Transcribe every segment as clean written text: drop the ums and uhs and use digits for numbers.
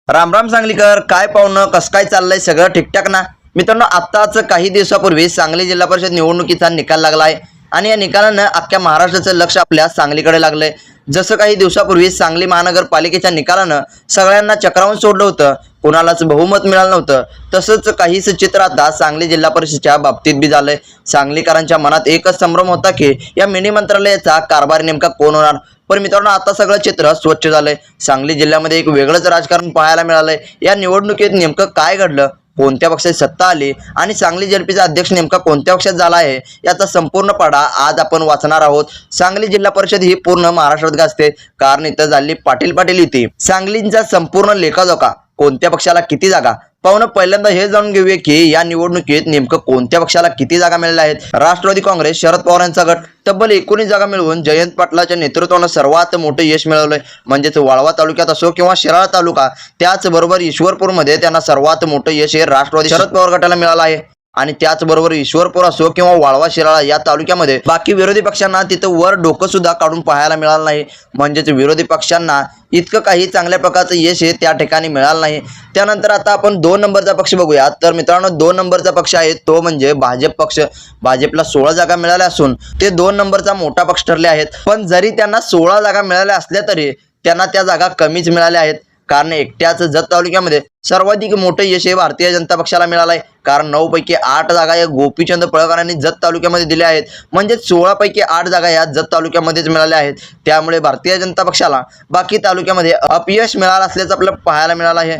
राम राम सांगलीकर, काय पाहुणं, कसं काय चाललंय? सगळं ठीकठाक ना मित्रांनो? आत्ताच काही दिवसापूर्वी सांगली जिल्हा परिषद निवडणुकीचा निकाल लागलाय आणि या निकालानं अख्ख्या महाराष्ट्राचं लक्ष आपल्या सांगलीकडे लागलंय। जसं काही दिवसापूर्वी सांगली महानगरपालिकेच्या निकालानं सगळ्यांना चक्रावून सोडलं होतं, कुणालाच बहुमत मिळालं नव्हतं, तसंच काहीच चित्र आता सांगली जिल्हा परिषदेच्या बाबतीत बी झालंय। सांगलीकरांच्या मनात एकच संभ्रम होता की या मिनी मंत्रालयाचा कारभार नेमका कोण होणार। पण मित्रांनो, आता सगळं चित्र स्वच्छ झालंय। सांगली जिल्ह्यामध्ये एक वेगळंच राजकारण पाहायला मिळालंय। या निवडणुकीत नेमकं काय घडलं, कोणत्या पक्षाची सत्ता आली आणि सांगली जनतेचा अध्यक्ष नेमका कोणत्या पक्षात झाला आहे, याचा संपूर्ण पाढा आज आपण वाचणार आहोत। सांगली जिल्हा परिषद ही पूर्ण महाराष्ट्रात गाजते, कारण इथं झाली पाटील पाटील युती। सांगलीचा संपूर्ण लेखाजोखा, कोणत्या पक्षाला किती जागा, पाहुणं पहिल्यांदा हे जाणून घेऊया की या निवडणुकीत नेमकं कोणत्या पक्षाला किती जागा मिळाल्या आहेत। राष्ट्रवादी काँग्रेस शरद पवार यांचा गट तब्बल 19 जागा मिळवून जयंत पाटलाच्या नेतृत्वानं सर्वात मोठं यश मिळवलंय। म्हणजेच वाळवा तालुक्यात असो किंवा शिराळा तालुका, त्याचबरोबर ईश्वरपूरमध्ये त्यांना सर्वात मोठं यश हे राष्ट्रवादी शरद पवार गटाला मिळालं आहे। आणि त्याचबरोबर ईश्वरपूर असो किंवा वाळवा शिराळा या तालुक्यामध्ये बाकी विरोधी पक्षांना तिथं वर डोकं सुद्धा काढून पाहायला मिळालं नाही। म्हणजेच विरोधी पक्षांना इतकं काही चांगल्या प्रकारचं यश हे त्या ठिकाणी मिळालं नाही। त्यानंतर आता आपण 2 नंबरचा पक्ष बघूया। तर मित्रांनो, 2 नंबरचा पक्ष आहे तो म्हणजे भाजप पक्ष। भाजपला 16 जागा मिळाल्या असून ते 2 नंबरचा मोठा पक्ष ठरले आहेत। पण जरी त्यांना 16 जागा मिळाल्या असल्या तरी त्यांना त्या जागा कमीच मिळाल्या आहेत, कारण एकट्याच जत तालुक्यामध्ये सर्वाधिक मोठे यश हे भारतीय जनता पक्षाला मिळालं आहे। कारण 9 पैकी 8 जागा या गोपीचंद पळकरांनी जत तालुक्यामध्ये दिल्या आहेत। म्हणजे 16 पैकी 8 जागा या जत तालुक्यामध्येच मिळाल्या आहेत। त्यामुळे भारतीय जनता पक्षाला बाकी तालुक्यामध्ये अपयश मिळालं असल्याचं आपल्याला पाहायला मिळालं आहे।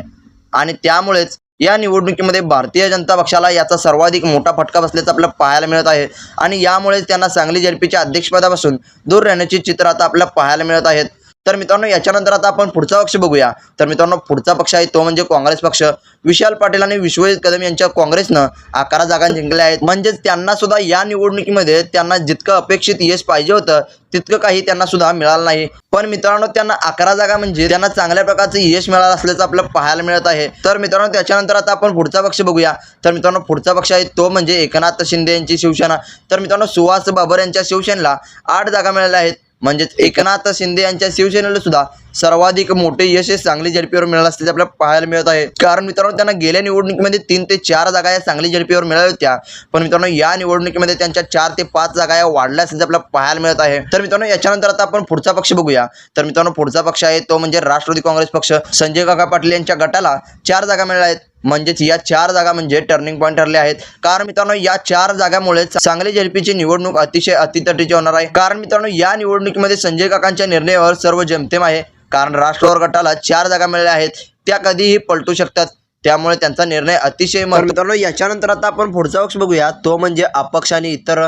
आणि त्यामुळेच या निवडणुकीमध्ये भारतीय जनता पक्षाला याचा सर्वाधिक मोठा फटका बसल्याचं आपल्याला पाहायला मिळत आहे। आणि यामुळे त्यांना सांगली जेडपीच्या अध्यक्षपदापासून दूर राहण्याची चित्र आता आपल्याला पाहायला मिळत आहेत। तर मित्रांनो, याच्यानंतर आता आपण पुढचा पक्ष बघूया। तर मित्रांनो, पुढचा पक्ष आहे तो म्हणजे काँग्रेस पक्ष। विशाल पाटील आणि विश्वजित कदम यांच्या काँग्रेसनं 11 जागा जिंकल्या आहेत। म्हणजेच त्यांना सुद्धा या निवडणुकीमध्ये त्यांना जितकं अपेक्षित यश पाहिजे होतं तितकं काही त्यांना सुद्धा मिळालं नाही। पण मित्रांनो, त्यांना 11 जागा म्हणजे त्यांना चांगल्या प्रकारचं यश मिळालं असल्याचं आपल्याला पाहायला मिळत आहे। तर मित्रांनो, त्याच्यानंतर आता आपण पुढचा पक्ष बघूया। तर मित्रांनो, पुढचा पक्ष आहे तो म्हणजे एकनाथ शिंदे यांची शिवसेना। तर मित्रांनो, सुहास बाबर यांच्या शिवसेनेला 8 जागा मिळाल्या आहेत। म्हणजेच एकनाथ शिंदे यांच्या शिवसेनेला सुद्धा सर्वाधिक मोठे यश सांगली जेडपीवर मिळालं असल्याचे आपल्याला पाहायला मिळत आहे। कारण मित्रांनो, त्यांना गेल्या निवडणुकीमध्ये 3 ते 4 जागा या सांगली जेडपीवर मिळाल्या होत्या, पण मित्रांनो या निवडणुकीमध्ये त्यांच्या 4 ते 5 जागा या वाढल्या असल्याचे आपल्याला पाहायला मिळत आहे। तर मित्रांनो, याच्यानंतर आता आपण पुढचा पक्ष बघूया। तर मित्रांनो, पुढचा पक्ष आहे तो म्हणजे राष्ट्रवादी काँग्रेस पक्ष। संजय काका पाटील यांच्या गटाला 4 जागा मिळाल्या आहेत। म्हणजेच या 4 जागा म्हणजे टर्निंग पॉईंट ठरले आहेत। कारण मित्रांनो, या 4 जागांमुळे सांगली जेडपीची निवडणूक अतिशय अतितटीची होणार आहे। कारण मित्रांनो, या निवडणुकीमध्ये संजय काकांच्या निर्णयावर सर्व जमतेम आहे। कारण राष्ट्रवादी गटाला 4 जागा मिळाल्या आहेत, त्या कधीही पलटू शकतात, त्यामुळे त्यांचा निर्णय अतिशय महत्त्वाचा। मित्रांनो, याच्यानंतर आता आपण पुढचा पक्ष बघूया तो म्हणजे अपक्ष आणि इतर।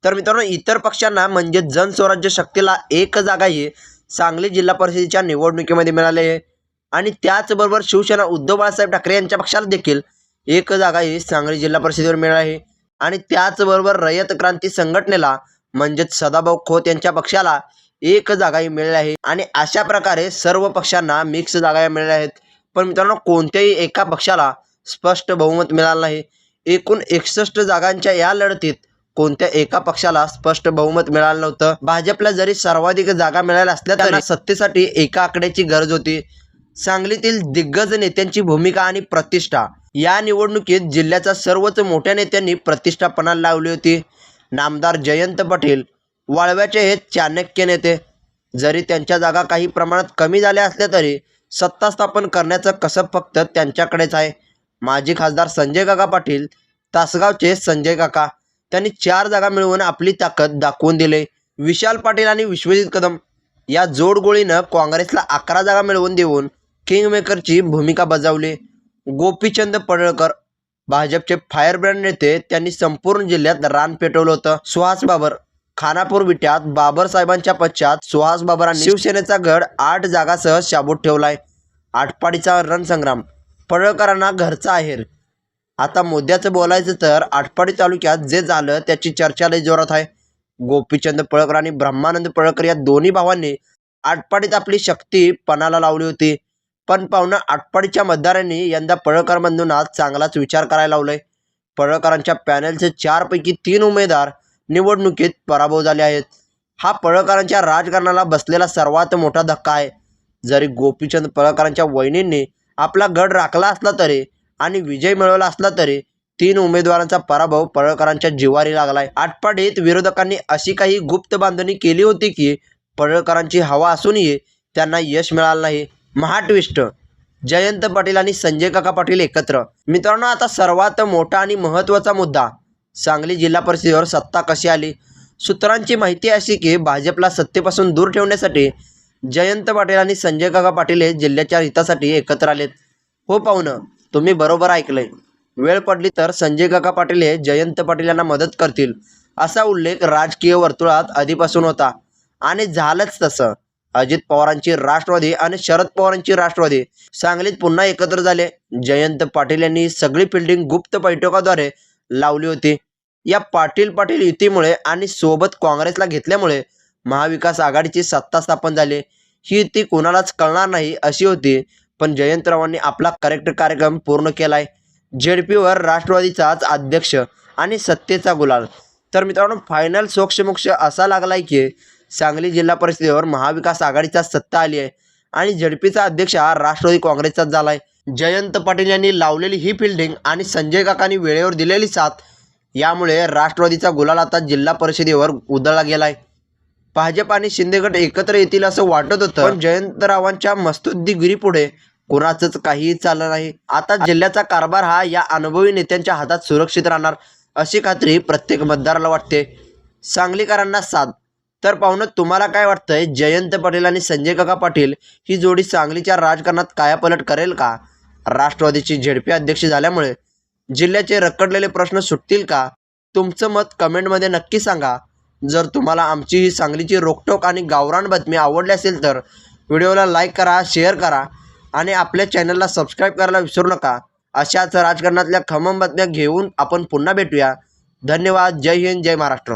तर मित्रांनो, इतर पक्षांना म्हणजे जनस्वराज्य शक्तीला 1 जागाही सांगली जिल्हा परिषदेच्या निवडणुकीमध्ये मिळाली आहे। आणि त्याचबरोबर शिवसेना उद्धव बाळासाहेब ठाकरे यांच्या पक्षाला देखील 1 जागा ही सांगली जिल्हा परिषदेवर मिळाली आहे। आणि त्याचबरोबर रयत क्रांती संघटनेला म्हणजेच सदाभाऊ खोत यांच्या पक्षाला 1 जागाही मिळाली आहे। आणि अशा प्रकारे सर्व पक्षांना मिक्स जागा मिळाल्या आहेत। पण मित्रांनो, कोणत्याही एका पक्षाला स्पष्ट बहुमत मिळालं नाही। एकूण 61 जागांच्या या लढतीत कोणत्या एका पक्षाला स्पष्ट बहुमत मिळालं नव्हतं। भाजपला जरी सर्वाधिक जागा मिळाल्या असल्या तरी सत्तेसाठी एका आकड्याची गरज होती। सांगलीतील दिग्गज नेत्यांची भूमिका आणि प्रतिष्ठा, या निवडणुकीत जिल्ह्याच्या सर्वच मोठ्या नेत्यांनी प्रतिष्ठा पणाला लावली होती। नामदार जयंत पाटील वाळव्याचे हे चाणक्य नेते, जरी त्यांच्या जागा काही प्रमाणात कमी झाल्या असल्या तरी सत्ता स्थापन करण्याचं कसब फक्त त्यांच्याकडेच आहे। माजी खासदार संजय काका पाटील, तासगावचे संजय काका, त्यांनी 4 जागा मिळवून आपली ताकद दाखवून दिली। विशाल पाटील आणि विश्वजित कदम या जोडगोळीनं काँग्रेसला 11 जागा मिळवून देऊन किंगमेकरची भूमिका बजावली। गोपीचंद पडळकर भाजपचे फायरब्रँड नेते, त्यांनी संपूर्ण जिल्ह्यात रान पेटवलं होतं। सुहास बाबर खानापूर विट्यात बाबर साहेबांच्या पश्चात सुहास बाबरांनी शिवसेनेचा गड 8 जागासह शाबूत ठेवलाय। आटपाडीचा रणसंग्राम, पडळकरांना घरचा आहेर। आता मुद्द्याचं बोलायचं तर आटपाडी तालुक्यात जे झालं त्याची चर्चा लय जोरात आहे। गोपीचंद पळकर आणि ब्रह्मानंद पळकर या दोन्ही भावांनी आटपाडीत आपली शक्ती पणाला लावली होती। पण पाहुणं, आटपाडीच्या मतदारांनी यंदा पळकर बंधूंना चांगलाच विचार करायला लावलाय। पळकरांच्या पॅनलचे 4 पैकी 3 उमेदवार निवडणुकीत पराभव झाले आहेत। हा पळकरांच्या राजकारणाला बसलेला सर्वात मोठा धक्का आहे। जरी गोपीचंद पळकरांच्या वहिनींनी आपला गड राखला असला तरी आणि विजय मिळवला असला तरी 3 उमेदवारांचा पराभव पडळकरांच्या जिव्हारी लागलाय. आटपाडीत विरोधकांनी अशी काही गुप्त बांधणी केली होती की पडळकरांची हवा असूनही त्यांना यश मिळालं नाही. महाट्विस्ट, जयंत पाटील आणि संजय काका पाटील एकत्र. मित्रांनो, आता सर्वात मोठा आणि महत्त्वाचा मुद्दा, सांगली जिल्हा परिषदेवर सत्ता कशी आली. सूत्रांची माहिती अशी की भाजपला सत्तेपासून दूर ठेवण्यासाठी जयंत पाटील आणि संजय काका पाटील हे जिल्ह्याच्या हितासाठी एकत्र आलेत. हो पाहुणं, तुम्ही बरोबर ऐकलंय. वेळ पडली तर संजय काका पाटील हे जयंत पाटील यांना मदत करतील असा उल्लेख राजकीय वर्तुळात आधीपासून होता आणि झालंच तसं. अजित पवारांची राष्ट्रवादी आणि शरद पवारांची राष्ट्रवादी सांगलीत पुन्हा एकत्र झाले. जयंत पाटील यांनी सगळी फिल्डिंग गुप्त बैठकाद्वारे लावली होती. या पाटील पाटील युतीमुळे आणि सोबत काँग्रेसला घेतल्यामुळे महाविकास आघाडीची सत्ता स्थापन झाली. ही युती कोणालाच कळणार नाही अशी होती, पण जयंतरावांनी आपला करेक्ट कार्यक्रम पूर्ण केलाय. जेडपीवर राष्ट्रवादीचाच अध्यक्ष आणि सत्तेचा गुलाल. तर मित्रांनो, फायनल सोक्षमोक्ष असा लागलाय की सांगली जिल्हा परिषदेवर महाविकास आघाडीचा सत्ता आली आहे आणि जेडपीचा अध्यक्ष हा राष्ट्रवादी काँग्रेसचाच झालाय. जयंत पाटील यांनी लावलेली ही फिल्डिंग आणि संजय काकांनी वेळेवर दिलेली साथ यामुळे राष्ट्रवादीचा गुलाल आता जिल्हा परिषदेवर उधळला गेलाय. भाजप आणि शिंदे गट एकत्र येतील असं वाटत होतं, पण जयंतरावांच्या मस्तुद्दीगिरीपुढे कुणाचंच काहीही चाललं नाही. आता जिल्ह्याचा कारभार हा या अनुभवी नेत्यांच्या हातात सुरक्षित राहणार अशी खात्री प्रत्येक मतदाराला वाटते. सांगलीकरांना साथ. तर पाहुणं, तुम्हाला काय वाटतंय, जयंत पाटील आणि संजय काका पाटील ही जोडी सांगलीच्या राजकारणात कायापलट करेल का? राष्ट्रवादीची झेडपी अध्यक्ष झाल्यामुळे जिल्ह्याचे रखडलेले प्रश्न सुटतील का? तुमचं मत कमेंटमध्ये नक्की सांगा. जर तुम्हाला आमची ही सांगलीची रोकटोक आणि गावरान बातमी आवडली असेल तर व्हिडिओला लाईक करा, शेअर करा आणि आपल्या चॅनलला सबस्क्राईब करायला विसरू नका. अशाच राजकारणातल्या खमंग बातम्या घेऊन आपण पुन्हा भेटूया. धन्यवाद. जय हिंद, जय महाराष्ट्र.